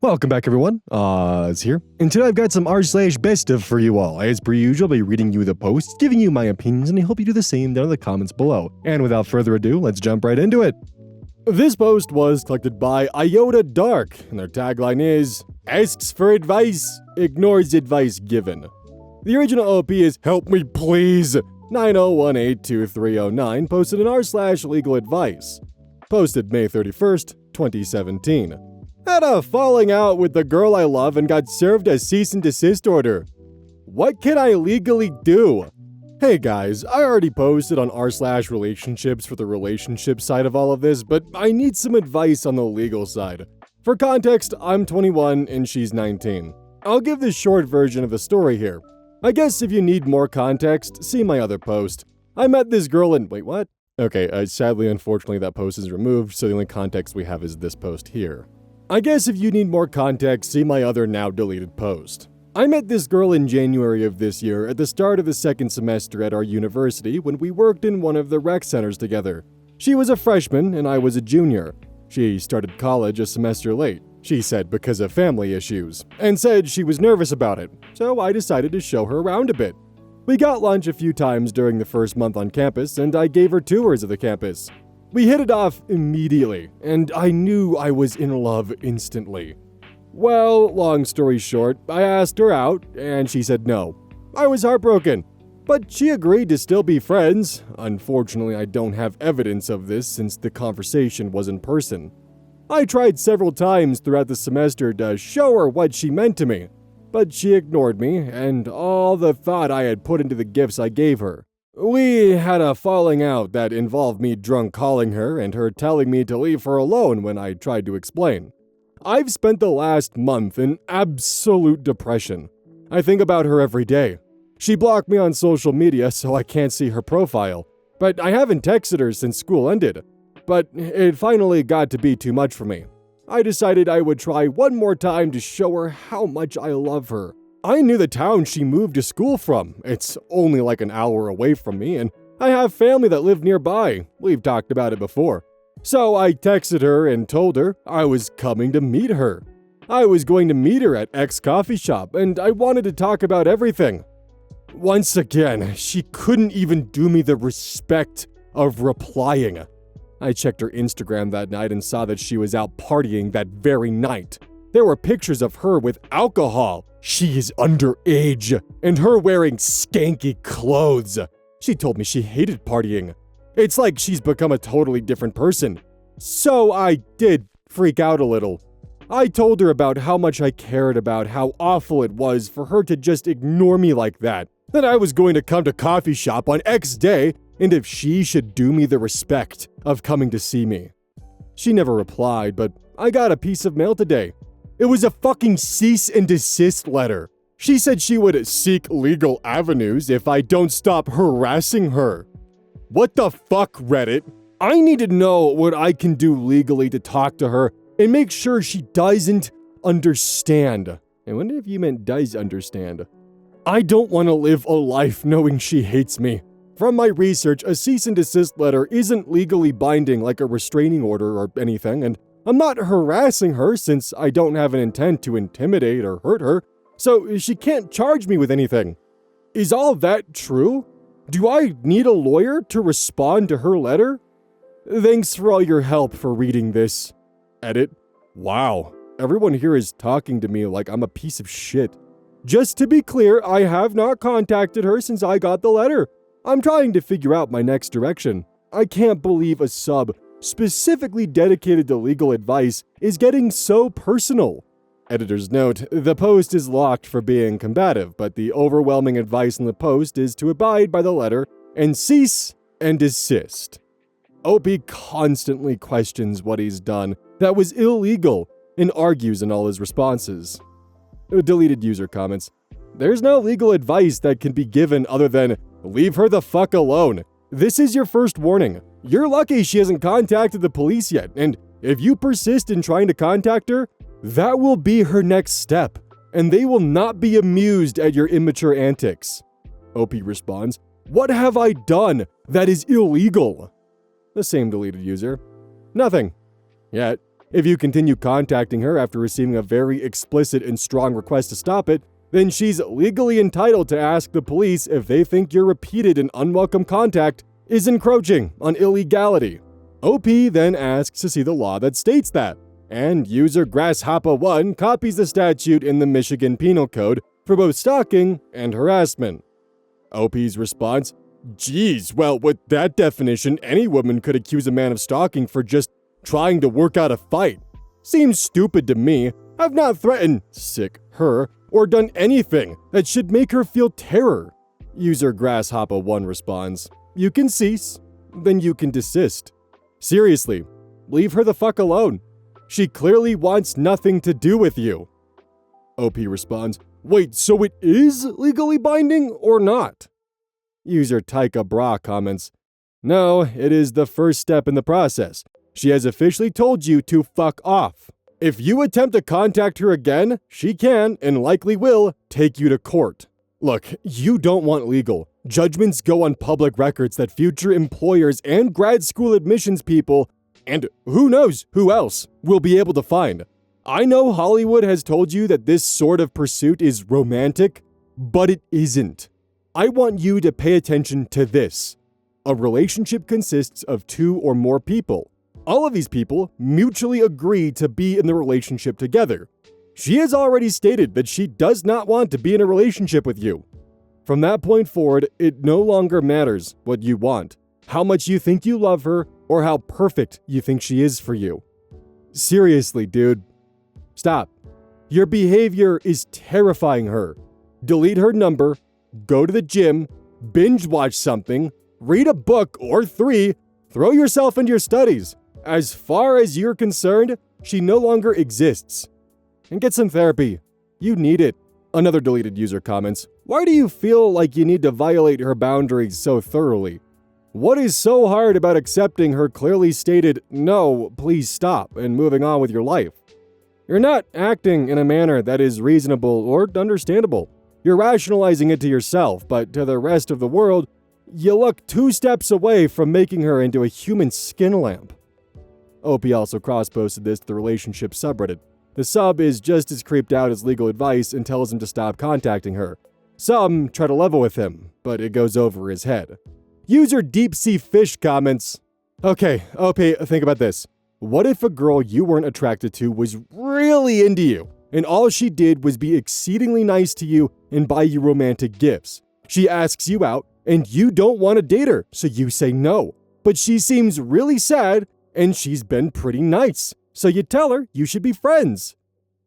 Welcome back, everyone. It's here. And today I've got some r/BestOf for you all. As per usual, I'll be reading you the posts, giving you my opinions, and I hope you do the same down in the comments below. And without further ado, let's jump right into it. This post was collected by Iota Dark, and their tagline is, "Asks for advice, ignores advice given." The original OP is, "Help me please." 90182309 posted an r/legal advice. Posted May 31st, 2017. Had a falling out with the girl I love and got served a cease and desist order. What can I legally do? Hey guys, I already posted on r/relationships for the relationship side of all of this, but I need some advice on the legal side. For context, I'm 21 and she's 19. I'll give the short version of the story here. I guess if you need more context, see my other post. I met this girl in- wait, what? Okay, sadly, unfortunately, that post is removed, so the only context we have is this post here. I guess if you need more context, see my other now deleted post. I met this girl in January of this year at the start of the second semester at our university when we worked in one of the rec centers together. She was a freshman and I was a junior. She started college a semester late, she said because of family issues, and said she was nervous about it, so I decided to show her around a bit. We got lunch a few times during the first month on campus and I gave her tours of the campus. We hit it off immediately, and I knew I was in love instantly. Well, long story short, I asked her out, and she said no. I was heartbroken, but she agreed to still be friends. Unfortunately, I don't have evidence of this since the conversation was in person. I tried several times throughout the semester to show her what she meant to me, but she ignored me and all the thought I had put into the gifts I gave her. We had a falling out that involved me drunk calling her and her telling me to leave her alone when I tried to explain. I've spent the last month in absolute depression. I think about her every day. She blocked me on social media so I can't see her profile, but I haven't texted her since school ended. But it finally got to be too much for me. I decided I would try one more time to show her how much I love her. I knew the town she moved to school from. It's only like an hour away from me, and I have family that live nearby. We've talked about it before. So I texted her and told her I was coming to meet her. I was going to meet her at X coffee shop, and I wanted to talk about everything. Once again, she couldn't even do me the respect of replying. I checked her Instagram that night and saw that she was out partying that very night. There were pictures of her with alcohol. She is underage, and her wearing skanky clothes. She told me she hated partying. It's like she's become a totally different person. So I did freak out a little. I told her about how much I cared about how awful it was for her to just ignore me like that I was going to come to coffee shop on X day, and if she should do me the respect of coming to see me. She never replied, but I got a piece of mail today. It was a fucking cease and desist letter. She said she would seek legal avenues if I don't stop harassing her. What the fuck, Reddit? I need to know what I can do legally to talk to her and make sure she doesn't understand. I wonder if you meant does understand. I don't want to live a life knowing she hates me. From my research, a cease and desist letter isn't legally binding like a restraining order or anything, and I'm not harassing her since I don't have an intent to intimidate or hurt her, so she can't charge me with anything. Is all that true? Do I need a lawyer to respond to her letter? Thanks for all your help for reading this. Edit. Wow, everyone here is talking to me like I'm a piece of shit. Just to be clear, I have not contacted her since I got the letter. I'm trying to figure out my next direction. I can't believe a sub specifically dedicated to legal advice is getting so personal. Editor's note, the post is locked for being combative, but the overwhelming advice in the post is to abide by the letter and cease and desist. OP constantly questions what he's done that was illegal and argues in all his responses. Deleted user comments. There's no legal advice that can be given other than leave her the fuck alone. This is your first warning. You're lucky she hasn't contacted the police yet, and if you persist in trying to contact her, that will be her next step, and they will not be amused at your immature antics. OP responds, what have I done that is illegal? The same deleted user. Nothing. Yet. If you continue contacting her after receiving a very explicit and strong request to stop it, then she's legally entitled to ask the police if they think your repeated and unwelcome contact is encroaching on illegality. OP then asks to see the law that states that, and user Grasshopper1 copies the statute in the Michigan Penal Code for both stalking and harassment. OP's response, "Geez, well, with that definition, any woman could accuse a man of stalking for just trying to work out a fight. Seems stupid to me. I've not threatened, her, or done anything that should make her feel terror." User Grasshopper1 responds, "You can cease, then you can desist. Seriously, leave her the fuck alone. She clearly wants nothing to do with you." OP responds, "Wait, so it is legally binding or not?" User Taika Bra comments, "No, it is the first step in the process. She has officially told you to fuck off. If you attempt to contact her again, she can, and likely will, take you to court." Look, you don't want legal. Judgments go on public records that future employers and grad school admissions people, and who knows who else, will be able to find. I know Hollywood has told you that this sort of pursuit is romantic, but it isn't. I want you to pay attention to this. A relationship consists of two or more people. All of these people mutually agree to be in the relationship together. She has already stated that she does not want to be in a relationship with you. From that point forward, it no longer matters what you want, how much you think you love her, or how perfect you think she is for you. Seriously, dude. Stop. Your behavior is terrifying her. Delete her number, go to the gym, binge watch something, read a book or 3, throw yourself into your studies. As far as you're concerned, she no longer exists. And get some therapy. You need it. Another deleted user comments, "Why do you feel like you need to violate her boundaries so thoroughly? What is so hard about accepting her clearly stated, 'No, please stop,' and moving on with your life? You're not acting in a manner that is reasonable or understandable. You're rationalizing it to yourself, but to the rest of the world, you look 2 steps away from making her into a human skin lamp." OP also cross-posted this to the relationship subreddit. The sub is just as creeped out as legal advice and tells him to stop contacting her. Some try to level with him, but it goes over his head. User Deep Sea Fish comments, "Okay, OP, think about this. What if a girl you weren't attracted to was really into you, and all she did was be exceedingly nice to you and buy you romantic gifts? She asks you out, and you don't want to date her, so you say no. But she seems really sad, and she's been pretty nice, so you tell her you should be friends.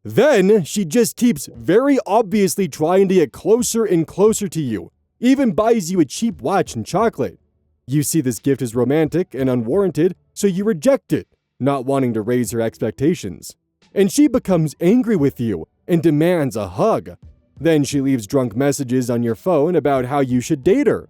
Then she just keeps very obviously trying to get closer and closer to you, even buys you a cheap watch and chocolate. You see this gift as romantic and unwarranted, so you reject it, not wanting to raise her expectations. And she becomes angry with you and demands a hug. Then she leaves drunk messages on your phone about how you should date her.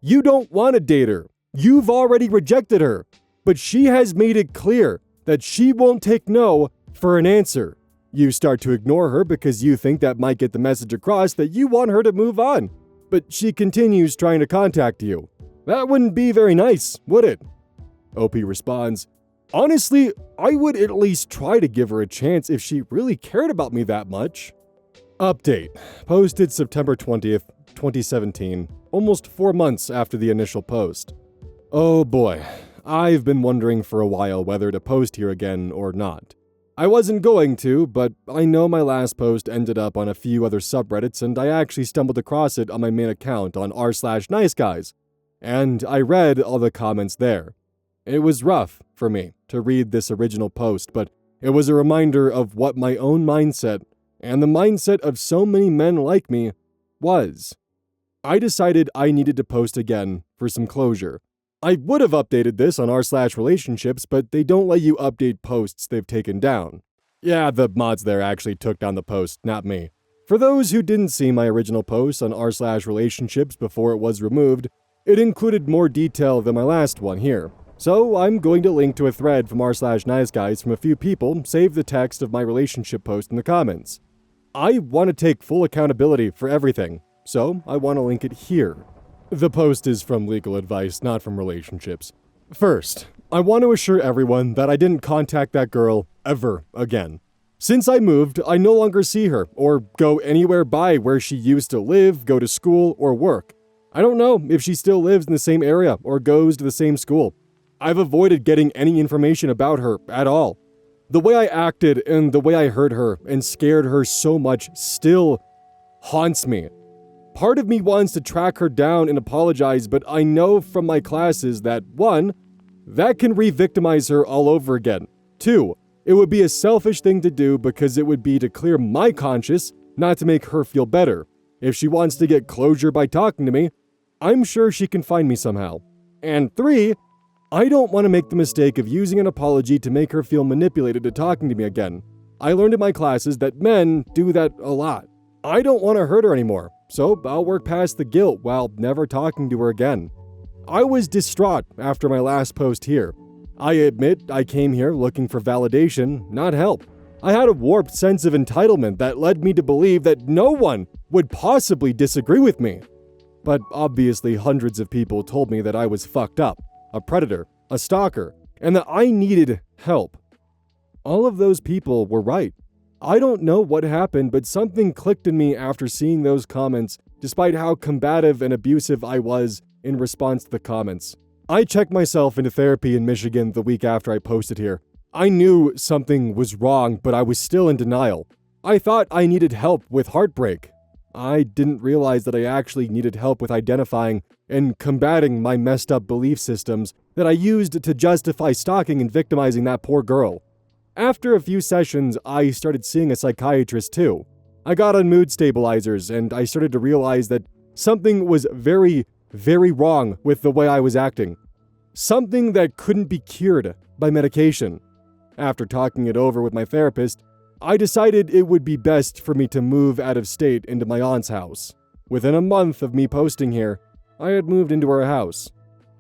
You don't want to date her. You've already rejected her. But she has made it clear that she won't take no for an answer. You start to ignore her because you think that might get the message across that you want her to move on. But she continues trying to contact you. That wouldn't be very nice, would it?" OP responds, "Honestly, I would at least try to give her a chance if she really cared about me that much." Update. Posted September 20th, 2017, almost 4 months after the initial post. Oh boy. I've been wondering for a while whether to post here again or not. I wasn't going to, but I know my last post ended up on a few other subreddits and I actually stumbled across it on my main account on r/niceguys. And I read all the comments there. It was rough for me to read this original post, but it was a reminder of what my own mindset, and the mindset of so many men like me, was. I decided I needed to post again for some closure. I would have updated this on r/relationships, but they don't let you update posts they've taken down. Yeah, the mods there actually took down the post, not me. For those who didn't see my original post on r/relationships before it was removed, it included more detail than my last one here. So I'm going to link to a thread from r/niceguys from a few people save the text of my relationship post in the comments. I want to take full accountability for everything, so I want to link it here. The post is from legal advice, not from relationships. First, I want to assure everyone that I didn't contact that girl ever again. Since I moved, I no longer see her or go anywhere by where she used to live, go to school, or work. I don't know if she still lives in the same area or goes to the same school. I've avoided getting any information about her at all. The way I acted and the way I hurt her and scared her so much still haunts me. Part of me wants to track her down and apologize, but I know from my classes that 1, that can re-victimize her all over again. 2, it would be a selfish thing to do because it would be to clear my conscience, not to make her feel better. If she wants to get closure by talking to me, I'm sure she can find me somehow. And 3, I don't want to make the mistake of using an apology to make her feel manipulated to talking to me again. I learned in my classes that men do that a lot. I don't want to hurt her anymore, so I'll work past the guilt while never talking to her again. I was distraught after my last post here. I admit I came here looking for validation, not help. I had a warped sense of entitlement that led me to believe that no one would possibly disagree with me. But obviously hundreds of people told me that I was fucked up, a predator, a stalker, and that I needed help. All of those people were right. I don't know what happened, but something clicked in me after seeing those comments, despite how combative and abusive I was in response to the comments. I checked myself into therapy in Michigan the week after I posted here. I knew something was wrong, but I was still in denial. I thought I needed help with heartbreak. I didn't realize that I actually needed help with identifying and combating my messed up belief systems that I used to justify stalking and victimizing that poor girl. After a few sessions, I started seeing a psychiatrist too. I got on mood stabilizers and I started to realize that something was very, very wrong with the way I was acting. Something that couldn't be cured by medication. After talking it over with my therapist, I decided it would be best for me to move out of state into my aunt's house. Within a month of me posting here, I had moved into her house.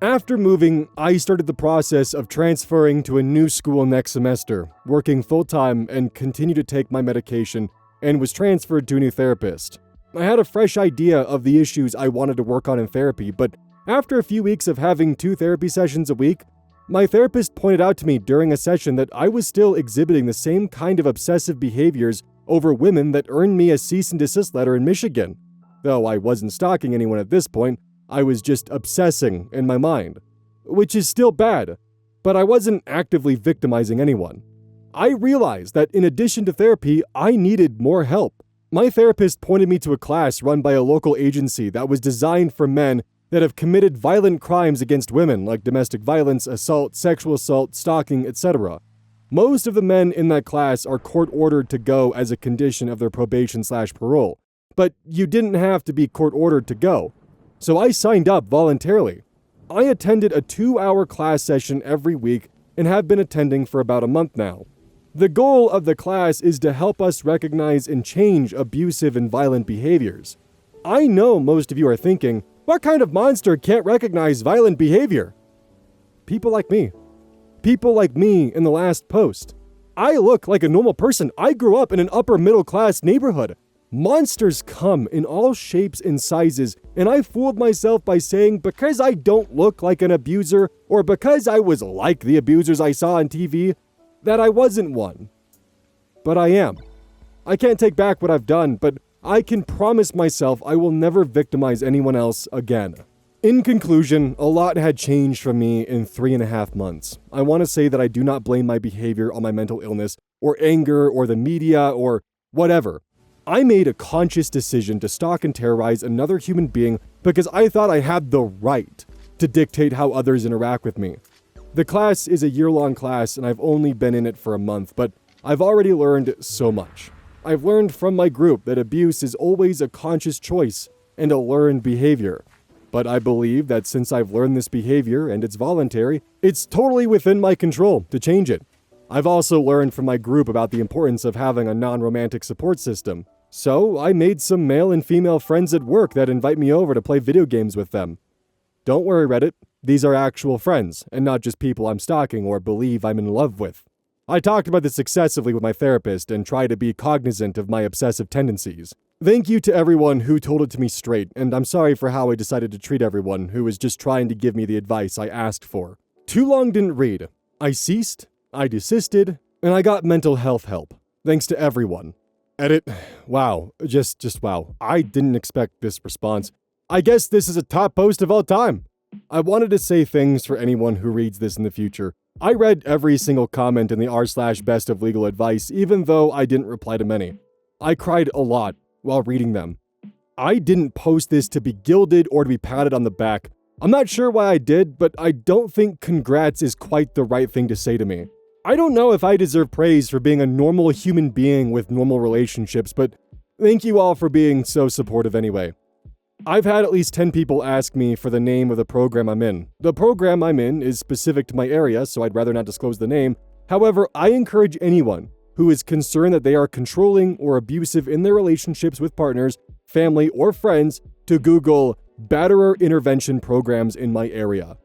After moving, I started the process of transferring to a new school next semester, working full-time and continued to take my medication, and was transferred to a new therapist. I had a fresh idea of the issues I wanted to work on in therapy, but after a few weeks of having 2 therapy sessions a week, my therapist pointed out to me during a session that I was still exhibiting the same kind of obsessive behaviors over women that earned me a cease and desist letter in Michigan. Though I wasn't stalking anyone at this point, I was just obsessing in my mind. Which is still bad, but I wasn't actively victimizing anyone. I realized that in addition to therapy, I needed more help. My therapist pointed me to a class run by a local agency that was designed for men that have committed violent crimes against women like domestic violence, assault, sexual assault, stalking, etc. Most of the men in that class are court-ordered to go as a condition of their probation/parole, but you didn't have to be court-ordered to go. So I signed up voluntarily. I attended a 2-hour class session every week and have been attending for about a month now. The goal of the class is to help us recognize and change abusive and violent behaviors. I know most of you are thinking, what kind of monster can't recognize violent behavior? People like me. People like me in the last post. I look like a normal person. I grew up in an upper middle class neighborhood. Monsters come in all shapes and sizes, and I fooled myself by saying because I don't look like an abuser or because I was like the abusers I saw on TV, that I wasn't one. But I am. I can't take back what I've done, but I can promise myself I will never victimize anyone else again. In conclusion, a lot had changed for me in 3.5 months. I want to say that I do not blame my behavior on my mental illness, or anger, or the media, or whatever. I made a conscious decision to stalk and terrorize another human being because I thought I had the right to dictate how others interact with me. The class is a year-long class and I've only been in it for a month, but I've already learned so much. I've learned from my group that abuse is always a conscious choice and a learned behavior. But I believe that since I've learned this behavior and it's voluntary, it's totally within my control to change it. I've also learned from my group about the importance of having a non-romantic support system. So I made some male and female friends at work that invite me over to play video games with them. Don't worry, Reddit. These are actual friends, and not just people I'm stalking or believe I'm in love with. I talked about this excessively with my therapist and try to be cognizant of my obsessive tendencies. Thank you to everyone who told it to me straight, and I'm sorry for how I decided to treat everyone who was just trying to give me the advice I asked for. Too long didn't read. I ceased, I desisted, And I got mental health help, thanks to everyone. Edit. Wow. Just wow. I didn't expect this response. I guess this is a top post of all time. I wanted to say things for anyone who reads this in the future. I read every single comment in the r/best of legal advice, even though I didn't reply to many. I cried a lot while reading them. I didn't post this to be gilded or to be patted on the back. I'm not sure why I did, but I don't think congrats is quite the right thing to say to me. I don't know if I deserve praise for being a normal human being with normal relationships, but thank you all for being so supportive anyway. I've had at least 10 people ask me for the name of the program I'm in. The program I'm in is specific to my area, so I'd rather not disclose the name. However, I encourage anyone who is concerned that they are controlling or abusive in their relationships with partners, family, or friends to Google batterer intervention programs in my area.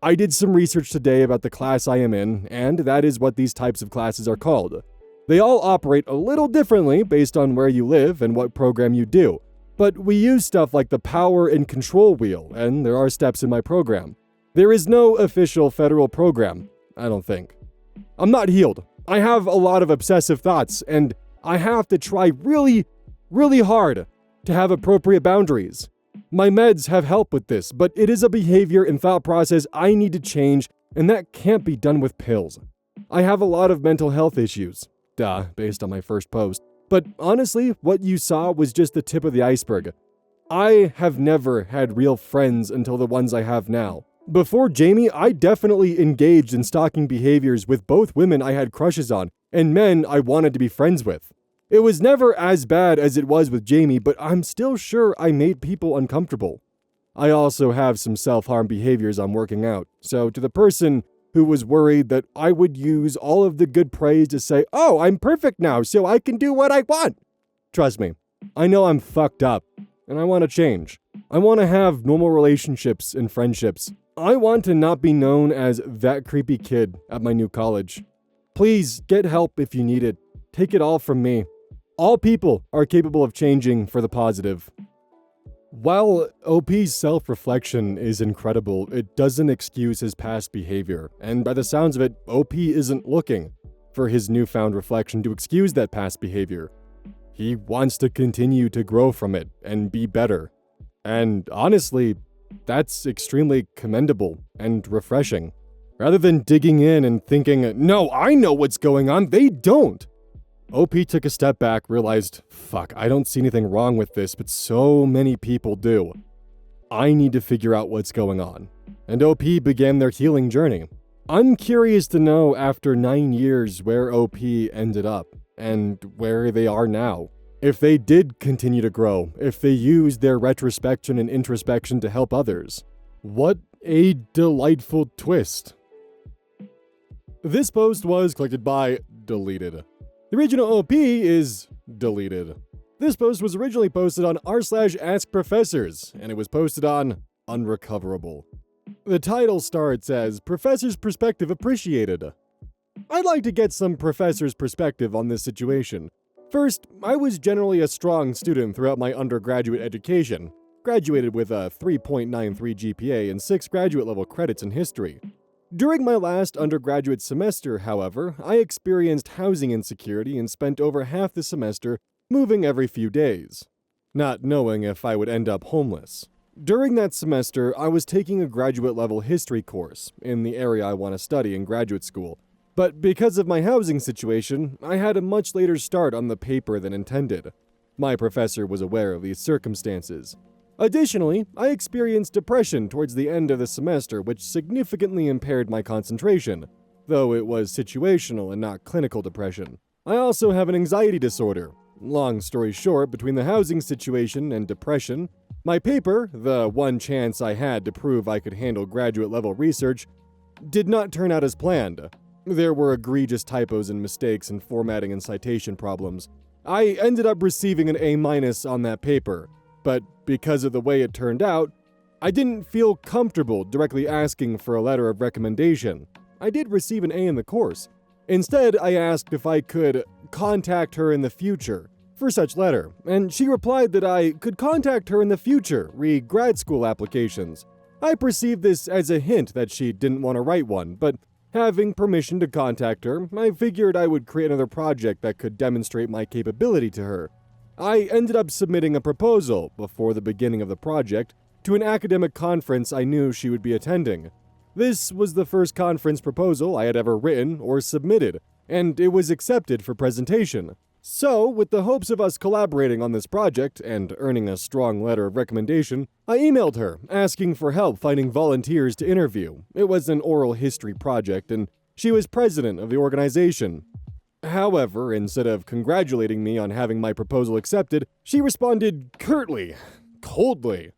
I did some research today about the class I am in, and that is what these types of classes are called. They all operate a little differently based on where you live and what program you do. But we use stuff like the power and control wheel, and there are steps in my program. There is no official federal program, I don't think. I'm not healed. I have a lot of obsessive thoughts, and I have to try really, really hard to have appropriate boundaries. My meds have helped with this, but it is a behavior and thought process I need to change, and that can't be done with pills. I have a lot of mental health issues. Based on my first post. But honestly, what you saw was just the tip of the iceberg. I have never had real friends until the ones I have now. Before Jamie, I definitely engaged in stalking behaviors with both women I had crushes on and men I wanted to be friends with. It was never as bad as it was with Jamie, but I'm still sure I made people uncomfortable. I also have some self-harm behaviors I'm working out, so to the person who was worried that I would use all of the good praise to say, oh, I'm perfect now, so I can do what I want. Trust me, I know I'm fucked up, and I want to change. I want to have normal relationships and friendships. I want to not be known as that creepy kid at my new college. Please get help if you need it. Take it all from me. All people are capable of changing for the positive. While OP's self-reflection is incredible, it doesn't excuse his past behavior, and by the sounds of it, OP isn't looking for his newfound reflection to excuse that past behavior. He wants to continue to grow from it and be better. And honestly, that's extremely commendable and refreshing. Rather than digging in and thinking, no, I know what's going on, they don't. OP took a step back, realized, fuck, I don't see anything wrong with this, but so many people do. I need to figure out what's going on. And OP began their healing journey. I'm curious to know after 9 years where OP ended up, and where they are now. If they did continue to grow, if they used their retrospection and introspection to help others. What a delightful twist. This post was collected by Deleted. The original OP is deleted. This post was originally posted on r/askprofessors, and it was posted on Unrecoverable. The title starts as Professor's Perspective Appreciated. I'd like to get some professor's perspective on this situation. First, I was generally a strong student throughout my undergraduate education. Graduated with a 3.93 GPA and 6 graduate level credits in history. During my last undergraduate semester, however, I experienced housing insecurity and spent over half the semester moving every few days, not knowing if I would end up homeless. During that semester, I was taking a graduate-level history course in the area I want to study in graduate school, but because of my housing situation, I had a much later start on the paper than intended. My professor was aware of these circumstances. Additionally, I experienced depression towards the end of the semester, which significantly impaired my concentration, though it was situational and not clinical depression. I also have an anxiety disorder. Long story short, between the housing situation and depression, my paper, the one chance I had to prove I could handle graduate-level research, did not turn out as planned. There were egregious typos and mistakes in formatting and citation problems. I ended up receiving an A- on that paper. But because of the way it turned out, I didn't feel comfortable directly asking for a letter of recommendation. I did receive an A in the course. Instead, I asked if I could contact her in the future for such letter, and she replied that I could contact her in the future re grad school applications. I perceived this as a hint that she didn't want to write one, but Having permission to contact her, I figured I would create another project that could demonstrate my capability to her. I ended up submitting a proposal before the beginning of the project to an academic conference I knew she would be attending. This was the first conference proposal I had ever written or submitted, and it was accepted for presentation. So, with the hopes of us collaborating on this project and earning a strong letter of recommendation, I emailed her asking for help finding volunteers to interview. It was an oral history project, and she was president of the organization. However, instead of congratulating me on having my proposal accepted, she responded curtly, coldly.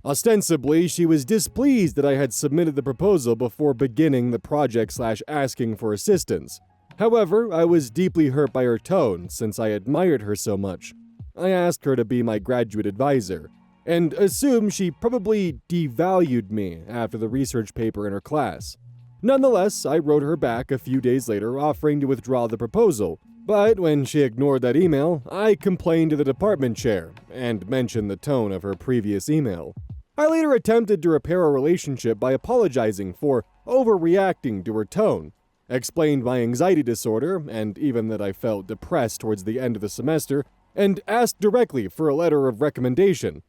Ostensibly, she was displeased that I had submitted the proposal before beginning the project/asking for assistance. However, I was deeply hurt by her tone since I admired her so much. I asked her to be my graduate advisor, and assumed she probably devalued me after the research paper in her class. Nonetheless, I wrote her back a few days later offering to withdraw the proposal, but when she ignored that email, I complained to the department chair and mentioned the tone of her previous email. I later attempted to repair our relationship by apologizing for overreacting to her tone, explained my anxiety disorder and even that I felt depressed towards the end of the semester, and asked directly for a letter of recommendation.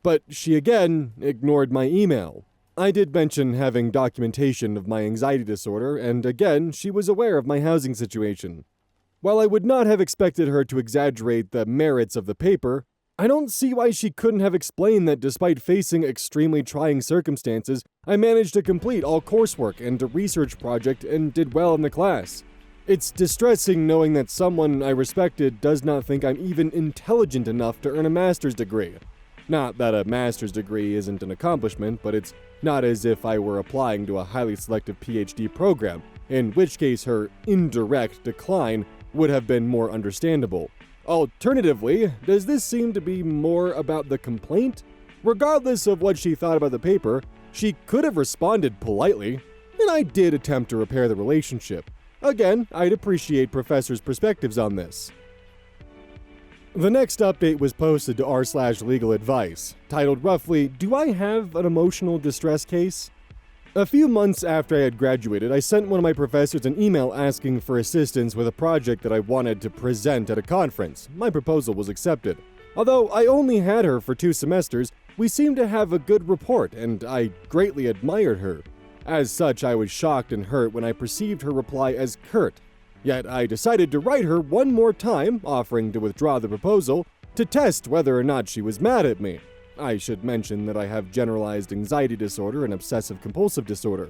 But she again ignored my email. I did mention having documentation of my anxiety disorder, and again, she was aware of my housing situation. While I would not have expected her to exaggerate the merits of the paper, I don't see why she couldn't have explained that despite facing extremely trying circumstances, I managed to complete all coursework and a research project and did well in the class. It's distressing knowing that someone I respected does not think I'm even intelligent enough to earn a master's degree. Not that a master's degree isn't an accomplishment, but it's not as if I were applying to a highly selective PhD program, in which case her indirect decline would have been more understandable. Alternatively, does this seem to be more about the complaint? Regardless of what she thought about the paper, she could have responded politely, and I did attempt to repair the relationship. Again, I'd appreciate professors' perspectives on this. The next update was posted to r/legal advice, titled roughly, "Do I have an emotional distress case?" A few months after I had graduated, I sent one of my professors an email asking for assistance with a project that I wanted to present at a conference. My proposal was accepted. Although I only had her for 2 semesters, we seemed to have a good rapport, and I greatly admired her. As such, I was shocked and hurt when I perceived her reply as curt. Yet I decided to write her one more time, offering to withdraw the proposal, to test whether or not she was mad at me. I should mention that I have generalized anxiety disorder and obsessive-compulsive disorder.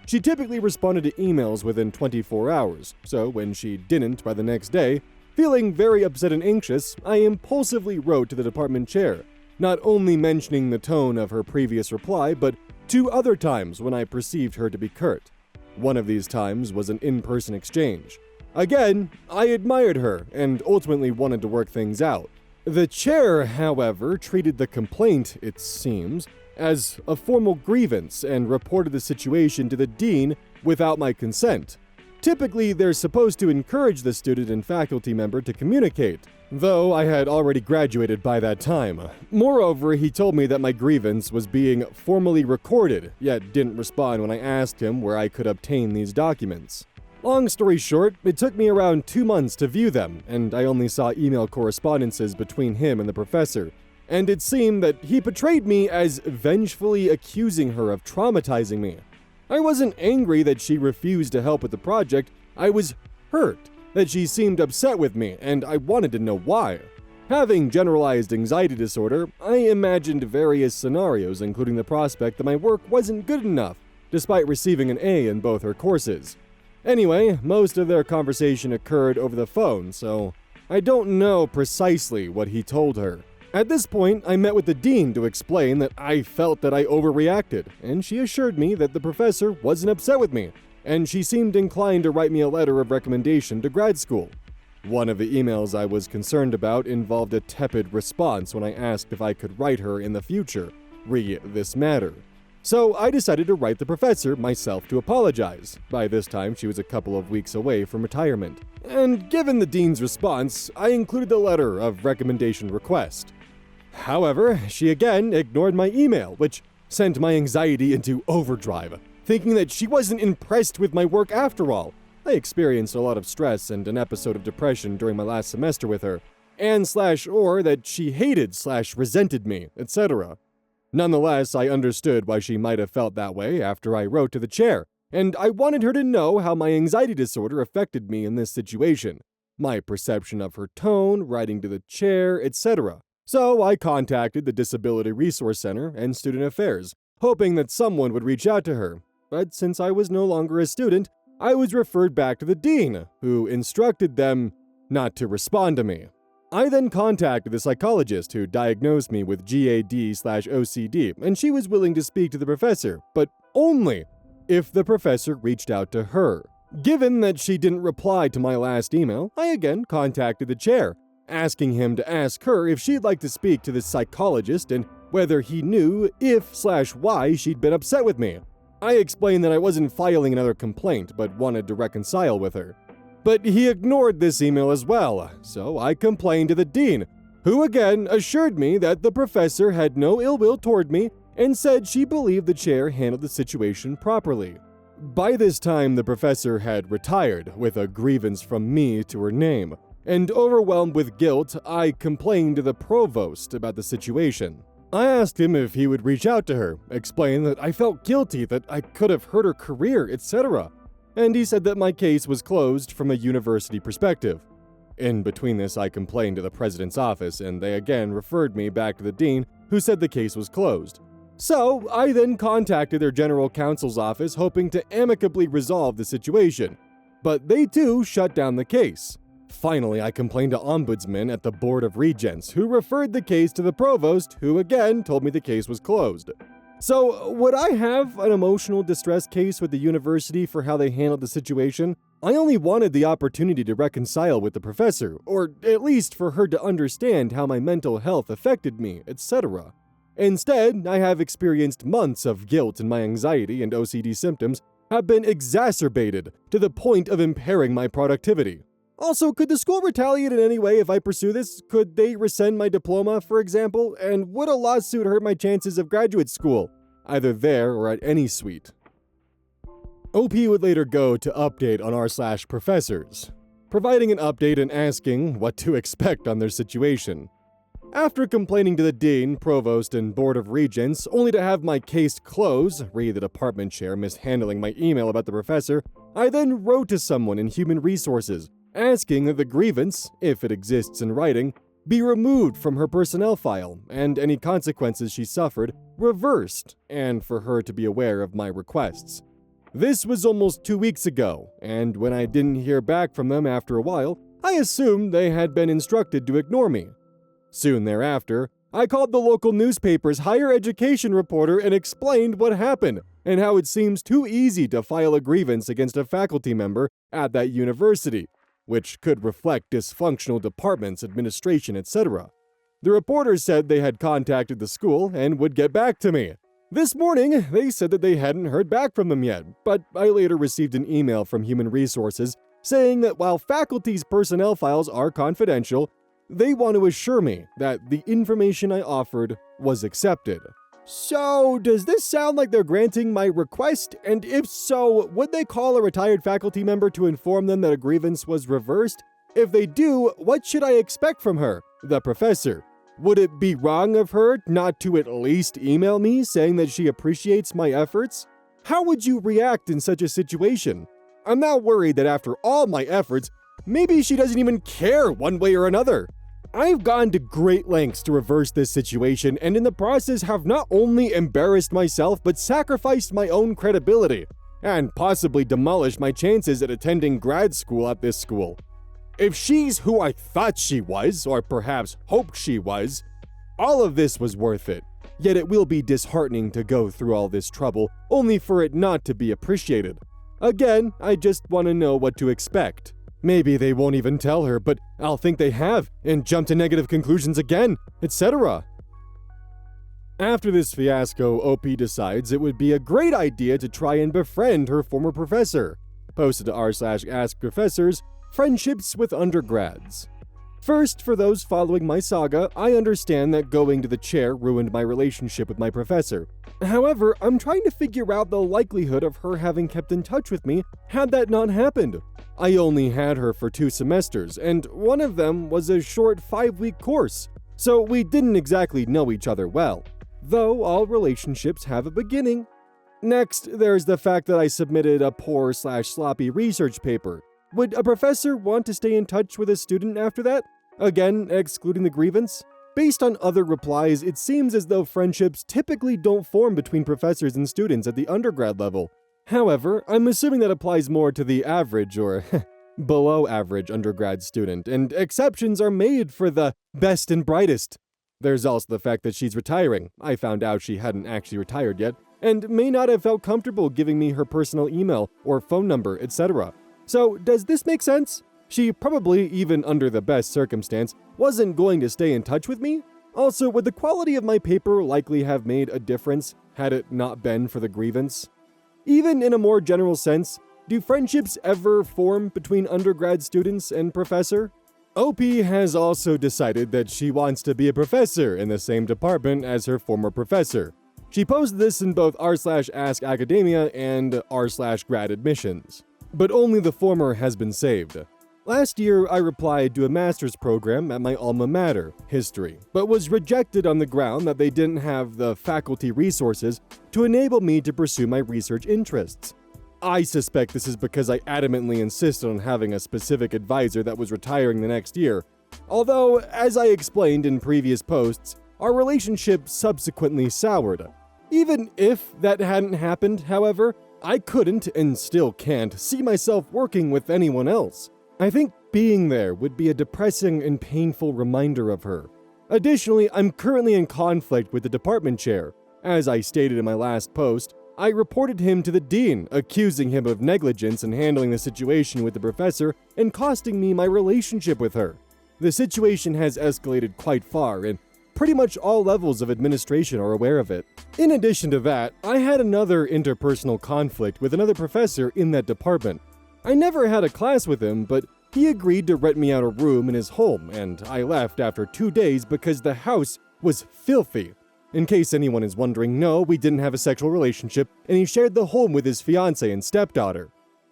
She typically responded to emails within 24 hours, so when she didn't by the next day, feeling very upset and anxious, I impulsively wrote to the department chair, not only mentioning the tone of her previous reply, but 2 other times when I perceived her to be curt. One of these times was an in-person exchange. Again, I admired her and ultimately wanted to work things out. The chair, however, treated the complaint, it seems, as a formal grievance and reported the situation to the dean without my consent. Typically, they're supposed to encourage the student and faculty member to communicate, though I had already graduated by that time. Moreover, he told me that my grievance was being formally recorded, yet didn't respond when I asked him where I could obtain these documents. Long story short, it took me around 2 months to view them, and I only saw email correspondences between him and the professor. And it seemed that he portrayed me as vengefully accusing her of traumatizing me. I wasn't angry that she refused to help with the project, I was hurt that she seemed upset with me, and I wanted to know why. Having generalized anxiety disorder, I imagined various scenarios, including the prospect that my work wasn't good enough, despite receiving an A in both her courses. Anyway, most of their conversation occurred over the phone, so I don't know precisely what he told her. At this point, I met with the dean to explain that I felt that I overreacted, and she assured me that the professor wasn't upset with me, and she seemed inclined to write me a letter of recommendation to grad school. One of the emails I was concerned about involved a tepid response when I asked if I could write her in the future, re this matter. So I decided to write the professor myself to apologize. By this time, she was a couple of weeks away from retirement. And given the dean's response, I included the letter of recommendation request. However, she again ignored my email, which sent my anxiety into overdrive. thinking that she wasn't impressed with my work after all. I experienced a lot of stress and an episode of depression during my last semester with her, and/or that she hated/resented me, etc. Nonetheless, I understood why she might have felt that way after I wrote to the chair, and I wanted her to know how my anxiety disorder affected me in this situation, my perception of her tone, writing to the chair, etc. So I contacted the Disability Resource Center and Student Affairs, hoping that someone would reach out to her. But since I was no longer a student, I was referred back to the dean, who instructed them not to respond to me. I then contacted the psychologist who diagnosed me with GAD/OCD, and she was willing to speak to the professor, but only if the professor reached out to her. Given that she didn't reply to my last email, I again contacted the chair, asking him to ask her if she'd like to speak to the psychologist and whether he knew if/why she'd been upset with me. I explained that I wasn't filing another complaint, but wanted to reconcile with her. But he ignored this email as well, so I complained to the dean, who again assured me that the professor had no ill will toward me and said she believed the chair handled the situation properly. By this time, the professor had retired, with a grievance from me to her name, and overwhelmed with guilt, I complained to the provost about the situation. I asked him if he would reach out to her, explain that I felt guilty that I could have hurt her career, etc., and he said that my case was closed from a university perspective. In between this, I complained to the president's office, and they again referred me back to the dean, who said the case was closed. So, I then contacted their general counsel's office hoping to amicably resolve the situation, but they too shut down the case. Finally, I complained to ombudsman at the Board of Regents, who referred the case to the provost, who again told me the case was closed. So, would I have an emotional distress case with the university for how they handled the situation? I only wanted the opportunity to reconcile with the professor, or at least for her to understand how my mental health affected me, etc. Instead, I have experienced months of guilt, and my anxiety and OCD symptoms have been exacerbated to the point of impairing my productivity. Also, could the school retaliate in any way if I pursue this? Could they rescind my diploma, for example? And would a lawsuit hurt my chances of graduate school, either there or at any suite? OP would later go to update on r/professors, providing an update and asking what to expect on their situation. After complaining to the dean, provost, and board of regents, only to have my case close, read the department chair mishandling my email about the professor, I then wrote to someone in human resources, asking that the grievance, if it exists in writing, be removed from her personnel file, and any consequences she suffered reversed, and for her to be aware of my requests. This was almost 2 weeks ago, and when I didn't hear back from them after a while, I assumed they had been instructed to ignore me. Soon thereafter, I called the local newspaper's higher education reporter and explained what happened, and how it seems too easy to file a grievance against a faculty member at that university, which could reflect dysfunctional departments, administration, etc. The reporters said they had contacted the school and would get back to me. This morning, they said that they hadn't heard back from them yet, but I later received an email from Human Resources saying that while faculty's personnel files are confidential, they want to assure me that the information I offered was accepted. So, does this sound like they're granting my request? And if so, would they call a retired faculty member to inform them that a grievance was reversed? If they do, what should I expect from her, the professor? Would it be wrong of her not to at least email me saying that she appreciates my efforts? How would you react in such a situation? I'm now worried that after all my efforts, maybe she doesn't even care one way or another. I've gone to great lengths to reverse this situation, and in the process have not only embarrassed myself but sacrificed my own credibility, and possibly demolished my chances at attending grad school at this school. If she's who I thought she was, or perhaps hoped she was, all of this was worth it. Yet it will be disheartening to go through all this trouble, only for it not to be appreciated. Again, I just want to know what to expect. Maybe they won't even tell her, but I'll think they have, and jump to negative conclusions again, etc. After this fiasco, OP decides it would be a great idea to try and befriend her former professor. Posted to r/askprofessors, friendships with undergrads. First, for those following my saga, I understand that going to the chair ruined my relationship with my professor, However, I'm trying to figure out the likelihood of her having kept in touch with me had that not happened. I only had her for 2 semesters, and one of them was a short 5-week course, so we didn't exactly know each other well, though all relationships have a beginning. Next, there's the fact that I submitted a poor/sloppy research paper. Would a professor want to stay in touch with a student after that? Again, excluding the grievance? Based on other replies, it seems as though friendships typically don't form between professors and students at the undergrad level. However, I'm assuming that applies more to the average or below average undergrad student, and exceptions are made for the best and brightest. There's also the fact that she's retiring. I found out she hadn't actually retired yet, and may not have felt comfortable giving me her personal email or phone number, etc. So, does this make sense? She probably, even under the best circumstance, wasn't going to stay in touch with me? Also, would the quality of my paper likely have made a difference had it not been for the grievance? Even in a more general sense, do friendships ever form between undergrad students and professor? OP has also decided that she wants to be a professor in the same department as her former professor. She posted this in both r/Ask Academia and r/Grad Admissions, but only the former has been saved. Last year, I replied to a master's program at my alma mater, history, but was rejected on the ground that they didn't have the faculty resources to enable me to pursue my research interests. I suspect this is because I adamantly insisted on having a specific advisor that was retiring the next year. Although, as I explained in previous posts, our relationship subsequently soured. Even if that hadn't happened, however, I couldn't and still can't see myself working with anyone else. I think being there would be a depressing and painful reminder of her. Additionally, I'm currently in conflict with the department chair. As I stated in my last post, I reported him to the dean, accusing him of negligence in handling the situation with the professor and costing me my relationship with her. The situation has escalated quite far, and pretty much all levels of administration are aware of it. In addition to that, I had another interpersonal conflict with another professor in that department. I never had a class with him, but he agreed to rent me out a room in his home, and I left after 2 days because the house was filthy. In case anyone is wondering, no, we didn't have a sexual relationship, and he shared the home with his fiancée and stepdaughter.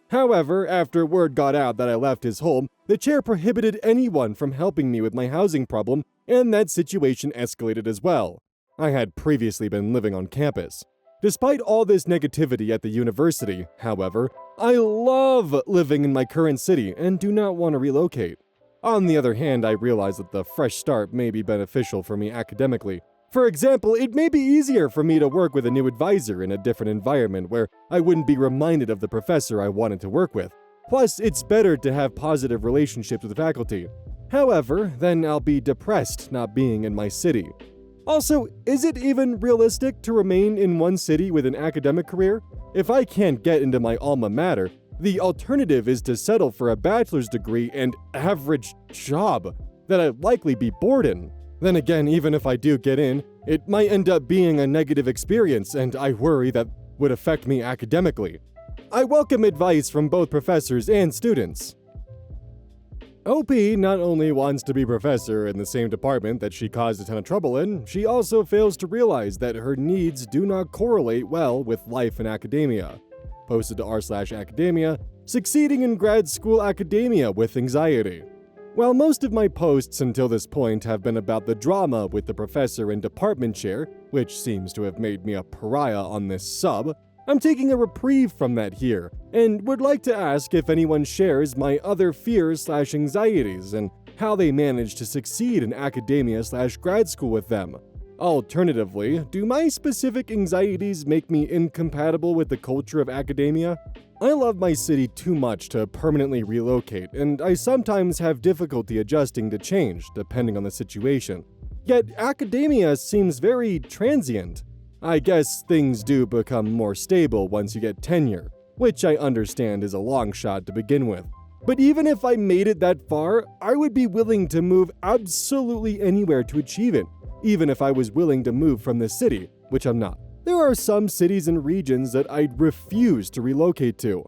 However, after word got out that I left his home, the chair prohibited anyone from helping me with my housing problem, and that situation escalated as well. I had previously been living on campus. Despite all this negativity at the university, however, I love living in my current city and do not want to relocate. On the other hand, I realize that the fresh start may be beneficial for me academically. For example, it may be easier for me to work with a new advisor in a different environment where I wouldn't be reminded of the professor I wanted to work with. Plus, it's better to have positive relationships with the faculty. However, then I'll be depressed not being in my city. Also, is it even realistic to remain in one city with an academic career? If I can't get into my alma mater, the alternative is to settle for a bachelor's degree and average job that I'd likely be bored in. Then again, even if I do get in, it might end up being a negative experience, and I worry that would affect me academically. I welcome advice from both professors and students. OP not only wants to be professor in the same department that she caused a ton of trouble in, she also fails to realize that her needs do not correlate well with life in academia. Posted to r/Academia, succeeding in grad school academia with anxiety. While most of my posts until this point have been about the drama with the professor and department chair, which seems to have made me a pariah on this sub, I'm taking a reprieve from that here, and would like to ask if anyone shares my other fears/anxieties and how they manage to succeed in academia/grad school with them. Alternatively, do my specific anxieties make me incompatible with the culture of academia? I love my city too much to permanently relocate, and I sometimes have difficulty adjusting to change, depending on the situation. Yet academia seems very transient. I guess things do become more stable once you get tenure, which I understand is a long shot to begin with. But even if I made it that far, I would be willing to move absolutely anywhere to achieve it, even if I was willing to move from the city, which I'm not. There are some cities and regions that I'd refuse to relocate to.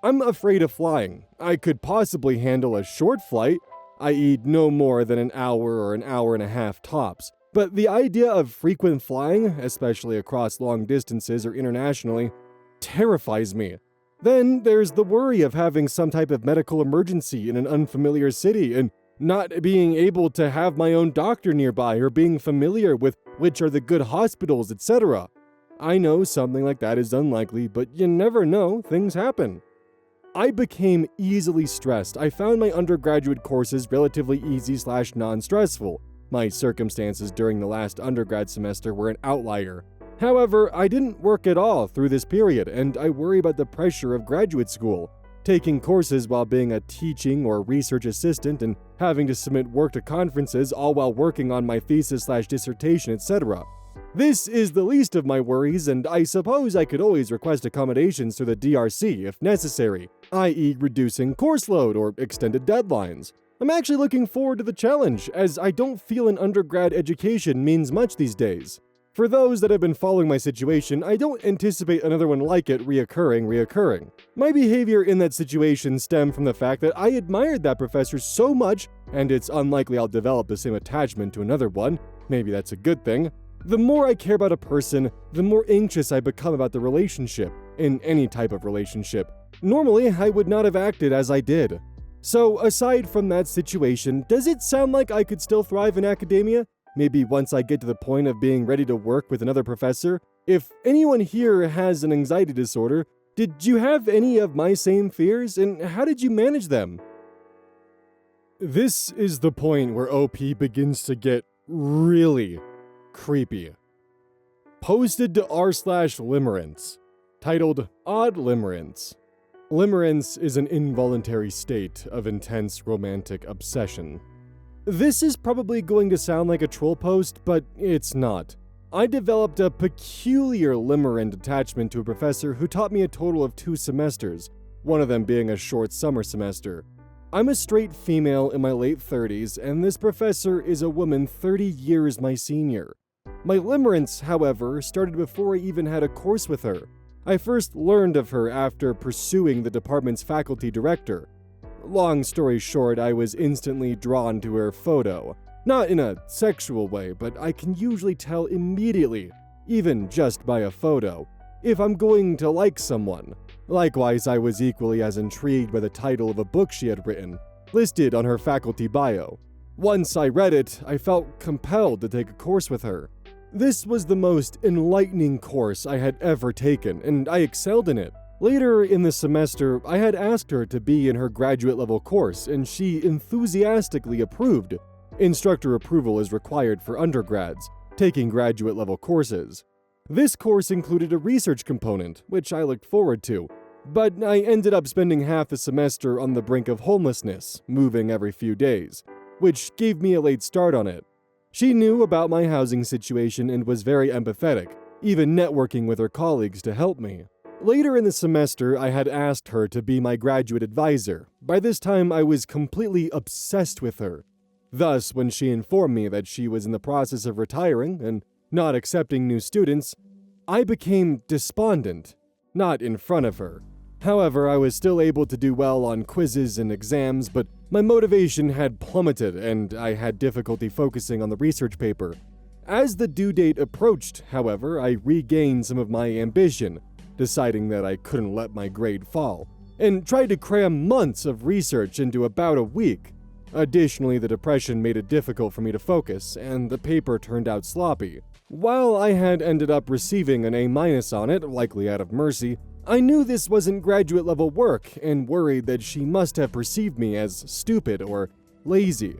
I'm afraid of flying. I could possibly handle a short flight, i.e. no more than an hour or an hour and a half tops. But the idea of frequent flying, especially across long distances or internationally, terrifies me. Then there's the worry of having some type of medical emergency in an unfamiliar city and not being able to have my own doctor nearby or being familiar with which are the good hospitals, etc. I know something like that is unlikely, but you never know, things happen. I became easily stressed. I found my undergraduate courses relatively easy/non-stressful. My circumstances during the last undergrad semester were an outlier. However, I didn't work at all through this period, and I worry about the pressure of graduate school, taking courses while being a teaching or research assistant and having to submit work to conferences all while working on my thesis/dissertation, etc. This is the least of my worries, and I suppose I could always request accommodations through the DRC if necessary, i.e. reducing course load or extended deadlines. I'm actually looking forward to the challenge, as I don't feel an undergrad education means much these days. For those that have been following my situation, I don't anticipate another one like it reoccurring. My behavior in that situation stemmed from the fact that I admired that professor so much, and it's unlikely I'll develop the same attachment to another one. Maybe that's a good thing. The more I care about a person, the more anxious I become about the relationship, in any type of relationship. Normally, I would not have acted as I did. So, aside from that situation, does it sound like I could still thrive in academia? Maybe once I get to the point of being ready to work with another professor? If anyone here has an anxiety disorder, did you have any of my same fears, and how did you manage them? This is the point where OP begins to get really creepy. Posted to r/limerence, titled Odd Limerence. Limerence is an involuntary state of intense romantic obsession. This is probably going to sound like a troll post, but it's not. I developed a peculiar limerent attachment to a professor who taught me a total of 2 semesters, one of them being a short summer semester. I'm a straight female in my late 30s, and this professor is a woman 30 years my senior. My limerence, however, started before I even had a course with her. I first learned of her after pursuing the department's faculty director. Long story short, I was instantly drawn to her photo. Not in a sexual way, but I can usually tell immediately, even just by a photo, if I'm going to like someone. Likewise, I was equally as intrigued by the title of a book she had written, listed on her faculty bio. Once I read it, I felt compelled to take a course with her. This was the most enlightening course I had ever taken, and I excelled in it. Later in the semester, I had asked her to be in her graduate-level course, and she enthusiastically approved. Instructor approval is required for undergrads taking graduate-level courses. This course included a research component, which I looked forward to, but I ended up spending half the semester on the brink of homelessness, moving every few days, which gave me a late start on it. She knew about my housing situation and was very empathetic, even networking with her colleagues to help me. Later in the semester, I had asked her to be my graduate advisor. By this time, I was completely obsessed with her. Thus, when she informed me that she was in the process of retiring and not accepting new students, I became despondent, not in front of her. However, I was still able to do well on quizzes and exams, but my motivation had plummeted and I had difficulty focusing on the research paper. As the due date approached, however, I regained some of my ambition, deciding that I couldn't let my grade fall, and tried to cram months of research into about a week. Additionally, the depression made it difficult for me to focus, and the paper turned out sloppy. While I had ended up receiving an A- on it, likely out of mercy, I knew this wasn't graduate-level work and worried that she must have perceived me as stupid or lazy.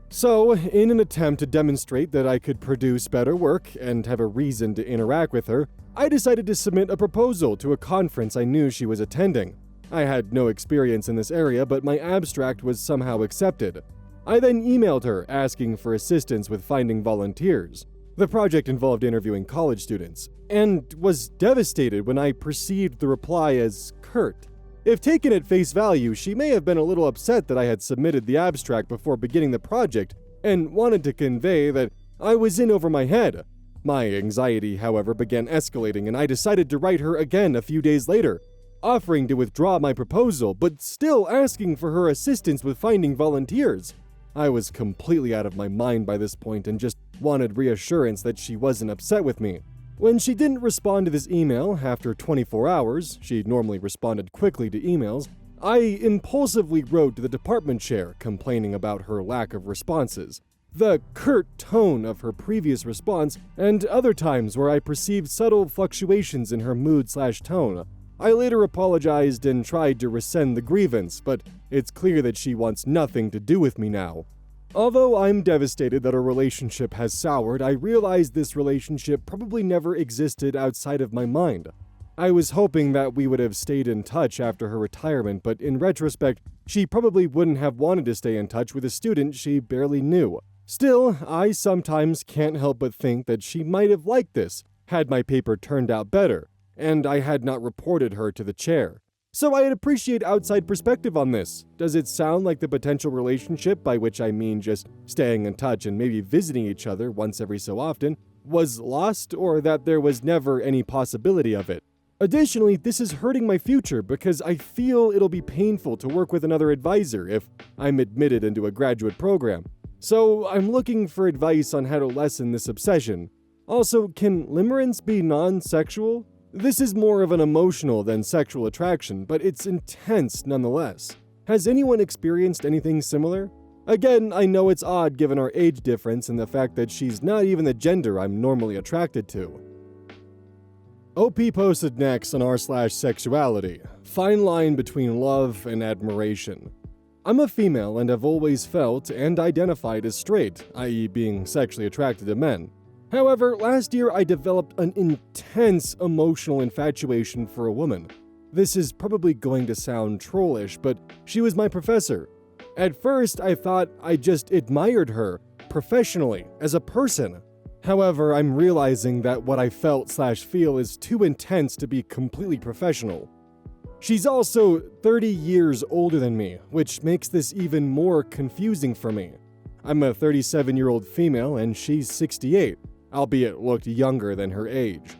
So, in an attempt to demonstrate that I could produce better work and have a reason to interact with her, I decided to submit a proposal to a conference I knew she was attending. I had no experience in this area, but my abstract was somehow accepted. I then emailed her asking for assistance with finding volunteers. The project involved interviewing college students, and was devastated when I perceived the reply as curt. If taken at face value, she may have been a little upset that I had submitted the abstract before beginning the project, and wanted to convey that I was in over my head. My anxiety, however, began escalating, and I decided to write her again a few days later, offering to withdraw my proposal, but still asking for her assistance with finding volunteers. I was completely out of my mind by this point and just wanted reassurance that she wasn't upset with me. When she didn't respond to this email after 24 hours, she normally responded quickly to emails, I impulsively wrote to the department chair complaining about her lack of responses, the curt tone of her previous response, and other times where I perceived subtle fluctuations in her mood/tone. I later apologized and tried to rescind the grievance, but it's clear that she wants nothing to do with me now. Although I'm devastated that our relationship has soured, I realize this relationship probably never existed outside of my mind. I was hoping that we would have stayed in touch after her retirement, but in retrospect, she probably wouldn't have wanted to stay in touch with a student she barely knew. Still, I sometimes can't help but think that she might have liked this, had my paper turned out better, and I had not reported her to the chair. So I'd appreciate outside perspective on this. Does it sound like the potential relationship, by which I mean just staying in touch and maybe visiting each other once every so often, was lost, or that there was never any possibility of it? Additionally, this is hurting my future because I feel it'll be painful to work with another advisor if I'm admitted into a graduate program. So I'm looking for advice on how to lessen this obsession. Also, can limerence be non-sexual? This is more of an emotional than sexual attraction, but it's intense nonetheless. Has anyone experienced anything similar? Again, I know it's odd given our age difference and the fact that she's not even the gender I'm normally attracted to. OP posted next on r/sexuality, fine line between love and admiration. I'm a female and have always felt and identified as straight, i.e. being sexually attracted to men. However, last year I developed an intense emotional infatuation for a woman. This is probably going to sound trollish, but she was my professor. At first, I thought I just admired her, professionally, as a person. However, I'm realizing that what I felt/feel is too intense to be completely professional. She's also 30 years older than me, which makes this even more confusing for me. I'm a 37-year-old female and she's 68. Albeit looked younger than her age.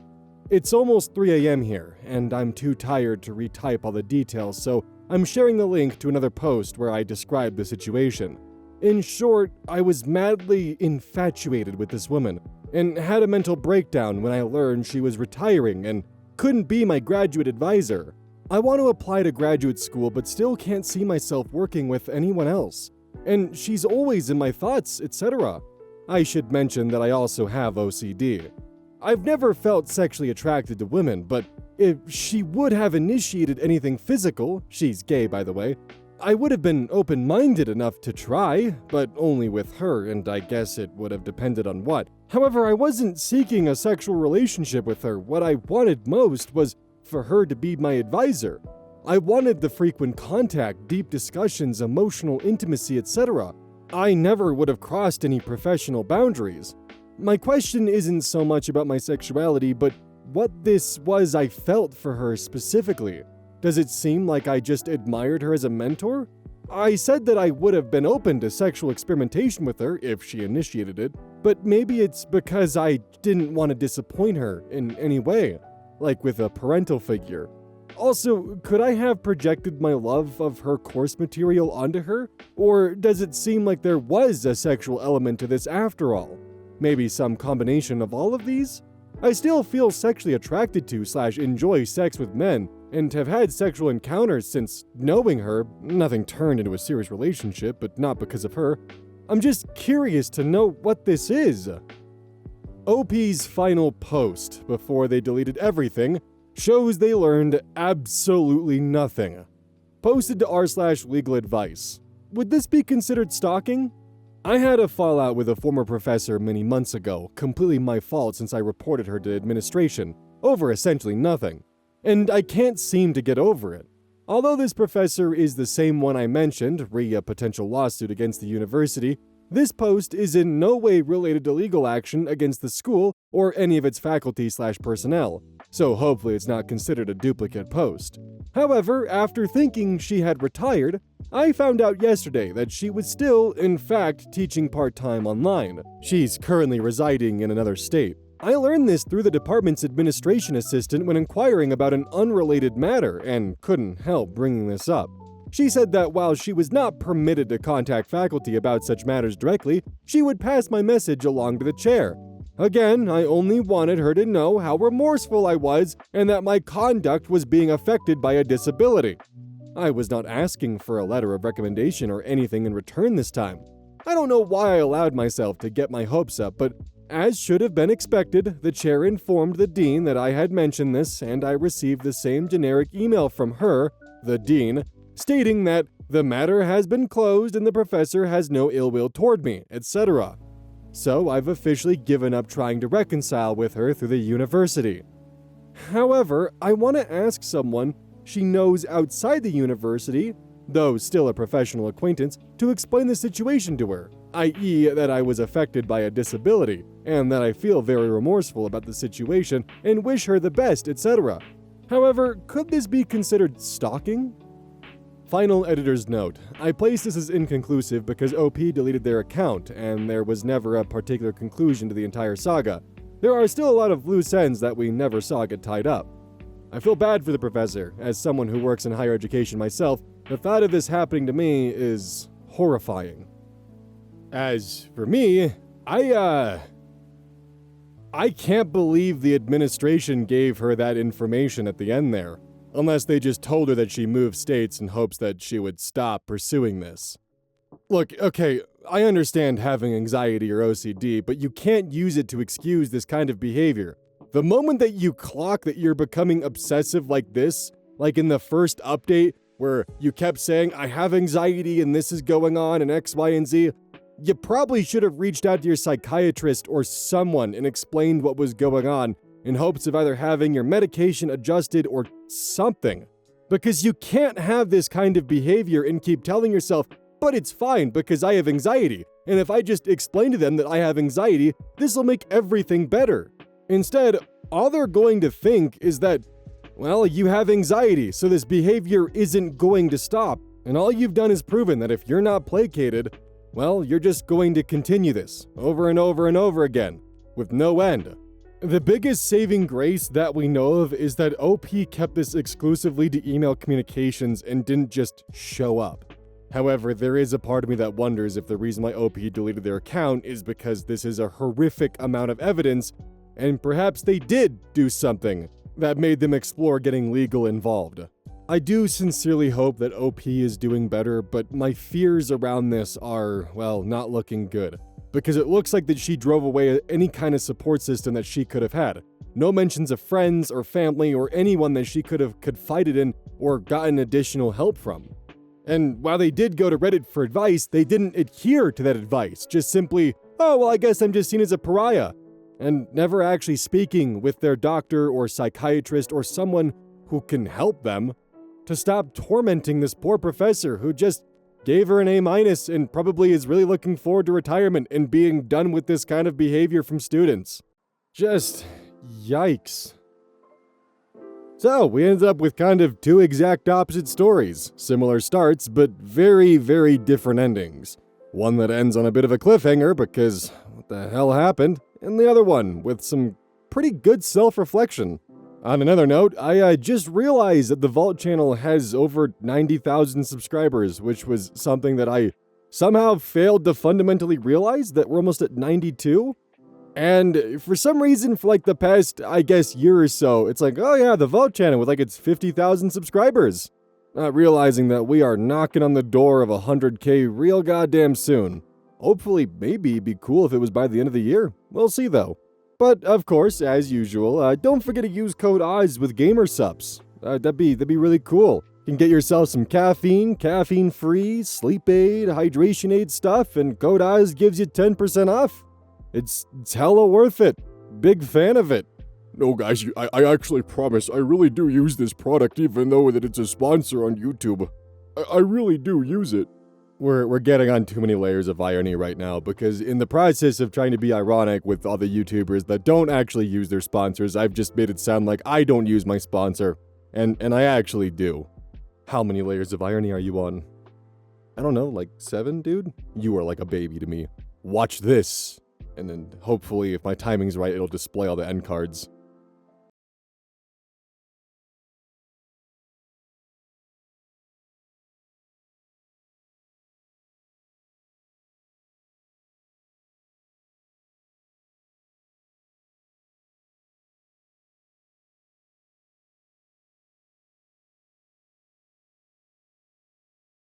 It's almost 3 a.m. here, and I'm too tired to retype all the details, so I'm sharing the link to another post where I describe the situation. In short, I was madly infatuated with this woman, and had a mental breakdown when I learned she was retiring and couldn't be my graduate advisor. I want to apply to graduate school but still can't see myself working with anyone else. And she's always in my thoughts, etc. I should mention that I also have OCD. I've never felt sexually attracted to women, but if she would have initiated anything physical, she's gay by the way, I would have been open-minded enough to try, but only with her, and I guess it would have depended on what. However, I wasn't seeking a sexual relationship with her. What I wanted most was for her to be my advisor. I wanted the frequent contact, deep discussions, emotional intimacy, etc. I never would have crossed any professional boundaries. My question isn't so much about my sexuality, but what this was I felt for her specifically. Does it seem like I just admired her as a mentor? I said that I would have been open to sexual experimentation with her if she initiated it, but maybe it's because I didn't want to disappoint her in any way, like with a parental figure. Also, could I have projected my love of her course material onto her? Or does it seem like there was a sexual element to this after all? Maybe some combination of all of these? I still feel sexually attracted to/enjoy sex with men, and have had sexual encounters since knowing her. Nothing turned into a serious relationship, but not because of her. I'm just curious to know what this is. OP's final post, before they deleted everything, shows they learned absolutely nothing. Posted to r/legal advice. Would this be considered stalking? I had a fallout with a former professor many months ago, completely my fault since I reported her to administration, over essentially nothing. And I can't seem to get over it. Although this professor is the same one I mentioned, re a potential lawsuit against the university, this post is in no way related to legal action against the school or any of its faculty/personnel, so hopefully it's not considered a duplicate post. However, after thinking she had retired, I found out yesterday that she was still, in fact, teaching part-time online. She's currently residing in another state. I learned this through the department's administration assistant when inquiring about an unrelated matter and couldn't help bringing this up. She said that while she was not permitted to contact faculty about such matters directly, she would pass my message along to the chair. Again, I only wanted her to know how remorseful I was and that my conduct was being affected by a disability. I was not asking for a letter of recommendation or anything in return this time. I don't know why I allowed myself to get my hopes up, but as should have been expected, the chair informed the dean that I had mentioned this, and I received the same generic email from her, the dean, stating that the matter has been closed and the professor has no ill will toward me, etc. So I've officially given up trying to reconcile with her through the university. However, I want to ask someone she knows outside the university, though still a professional acquaintance, to explain the situation to her, i.e. that I was affected by a disability, and that I feel very remorseful about the situation and wish her the best, etc. However, could this be considered stalking? Final editor's note. I place this as inconclusive because OP deleted their account, and there was never a particular conclusion to the entire saga. There are still a lot of loose ends that we never saw get tied up. I feel bad for the professor. As someone who works in higher education myself, the thought of this happening to me is horrifying. As for me, I can't believe the administration gave her that information at the end there, unless they just told her that she moved states in hopes that she would stop pursuing this. Look, okay, I understand having anxiety or OCD, but you can't use it to excuse this kind of behavior. The moment that you clock that you're becoming obsessive like this, like in the first update, where you kept saying, I have anxiety and this is going on and X, Y, and Z, you probably should have reached out to your psychiatrist or someone and explained what was going on in hopes of either having your medication adjusted or something. Because you can't have this kind of behavior and keep telling yourself, but it's fine because I have anxiety, and if I just explain to them that I have anxiety, this will make everything better. Instead, all they're going to think is that, well, you have anxiety, so this behavior isn't going to stop, and all you've done is proven that if you're not placated, well, you're just going to continue this over and over and over again, with no end. The biggest saving grace that we know of is that OP kept this exclusively to email communications and didn't just show up. However, there is a part of me that wonders if the reason why OP deleted their account is because this is a horrific amount of evidence, and perhaps they did do something that made them explore getting legal involved. I do sincerely hope that OP is doing better, but my fears around this are, well, not looking good. Because it looks like that she drove away any kind of support system that she could have had. No mentions of friends or family or anyone that she could have confided in or gotten additional help from. And while they did go to Reddit for advice, they didn't adhere to that advice, just simply, oh, well, I guess I'm just seen as a pariah, and never actually speaking with their doctor or psychiatrist or someone who can help them to stop tormenting this poor professor who just gave her an A- and probably is really looking forward to retirement and being done with this kind of behavior from students. Just yikes. So, we ended up with kind of two exact opposite stories, similar starts, but very, very different endings. One that ends on a bit of a cliffhanger because what the hell happened, and the other one with some pretty good self-reflection. On another note, I just realized that the Vault channel has over 90,000 subscribers, which was something that I somehow failed to fundamentally realize, that we're almost at 92. And for some reason, for like the past, I guess, year or so, it's like, oh yeah, the Vault channel with like its 50,000 subscribers. Not realizing that we are knocking on the door of 100K real goddamn soon. Hopefully, maybe it'd be cool if it was by the end of the year. We'll see though. But of course, as usual, don't forget to use code OZ with GamerSups. That'd be really cool. You can get yourself some caffeine-free, sleep aid, hydration aid stuff, and code OZ gives you 10% off. It's hella worth it. Big fan of it. No guys, I actually promise, I really do use this product even though that it's a sponsor on YouTube. I really do use it. We're getting on too many layers of irony right now, because in the process of trying to be ironic with all the YouTubers that don't actually use their sponsors, I've just made it sound like I don't use my sponsor. And I actually do. How many layers of irony are you on? I don't know, like 7, dude? You are like a baby to me. Watch this. And then hopefully, if my timing's right, it'll display all the end cards.